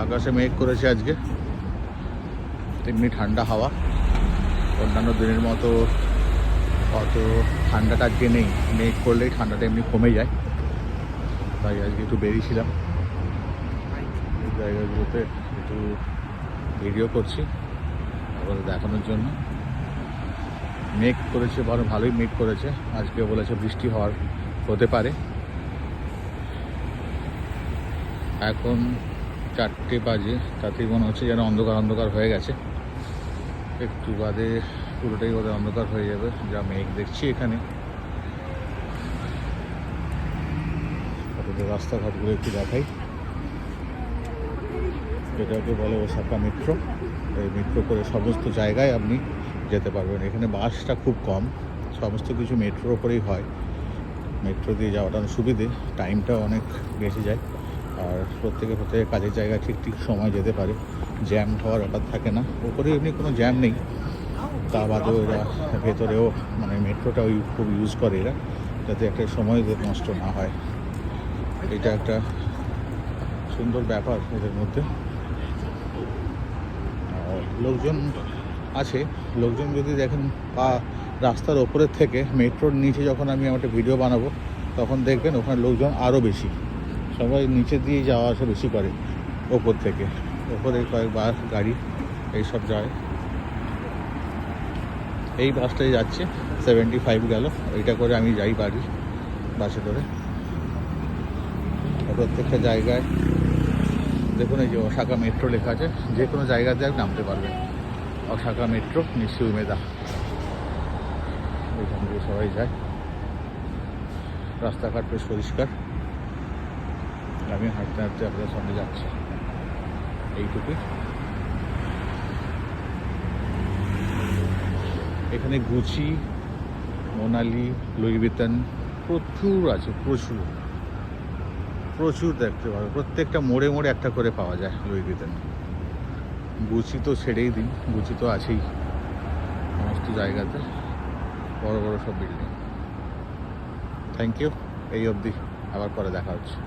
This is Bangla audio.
আকাশে মেঘ করেছে আজকে, তেমনি ঠান্ডা হাওয়া। অন্যান্য দিনের মতো অত ঠান্ডাটা আজকে নেই, মেঘ করলেই ঠান্ডাটা এমনি কমে যায়। তাই আজকে একটু বেরিয়েছিলাম এই জায়গাগুলোতে, একটু ভিডিও করছি আপনাদের দেখানোর জন্য। মেঘ করেছে, বড় ভালোই মেঘ করেছে আজকে, বলেছে বৃষ্টি হতে পারে। এখন 4টে বাজে, তাতেই মনে হচ্ছে যেন অন্ধকার অন্ধকার হয়ে গেছে। একটু বাদে পুরোটাই বোধহয় অন্ধকার হয়ে যাবে, যা মেঘ দেখছি এখানে। আপনাদের রাস্তাঘাটগুলো একটু দেখাই। এটাকে বলে ওসাকা মেট্রো। এই মেট্রো করে সমস্ত জায়গায় আপনি যেতে পারবেন। এখানে বাসটা খুব কম, সমস্ত কিছু মেট্রোর ওপরেই হয়। মেট্রো দিয়ে যাওয়াটা সুবিধে, টাইমটাও অনেক বেঁচে যায়। আর প্রত্যেকে কাজের জায়গায় ঠিক সময় যেতে পারে, জ্যাম হওয়ার ব্যাপার থাকে না। ওপরে এমনি কোনো জ্যাম নেই, তা বাদেও এরা ভেতরেও মানে মেট্রোটা খুব ইউজ করে এরা, যাতে একটা সময় নষ্ট না হয়। এটা একটা সুন্দর ব্যাপার এদের মধ্যে। লোকজন আছে, লোকজন যদি দেখেন বা রাস্তার ওপরের থেকে মেট্রোর নিচে যখন আমি একটা ভিডিও বানাবো তখন দেখবেন ওখানে লোকজন আরও বেশি, সবাই নিচে দিয়ে যাওয়া আসা বেশি করে ওপর থেকে। ওপরে কয়েক বাস গাড়ি এইসব যায়। এই বাসটাই যাচ্ছে 75 গেল, এইটা করে আমি যাই বাড়ি বাসে করে। প্রত্যেকটা জায়গায় দেখুন এই যে ওসাকা মেট্রো লেখা আছে, যে কোনো জায়গাতে আপনি নামতে পারবেন। ওসাকা মেট্রো নিশ্চয় উমেদা, ওইখান দিয়ে সবাই যায়। রাস্তাঘাট বেশ পরিষ্কার। আমি হাঁটতে হাঁটতে আপনাদের সঙ্গে যাচ্ছি, এইটুকুই। এখানে গুচি, মোনালি, লুই ভিতন প্রচুর আছে, প্রচুর প্রচুর দেখতে পাবে। প্রত্যেকটা মোড়ে মোড়ে একটা করে পাওয়া যায় লুই ভিতন। গুচি তো ছেড়েই দিন, গুচি তো আছেই সমস্ত জায়গাতে, বড় বড় সব বিল্ডিং। থ্যাংক ইউ, এই অবধি, আবার পরে দেখা হচ্ছে।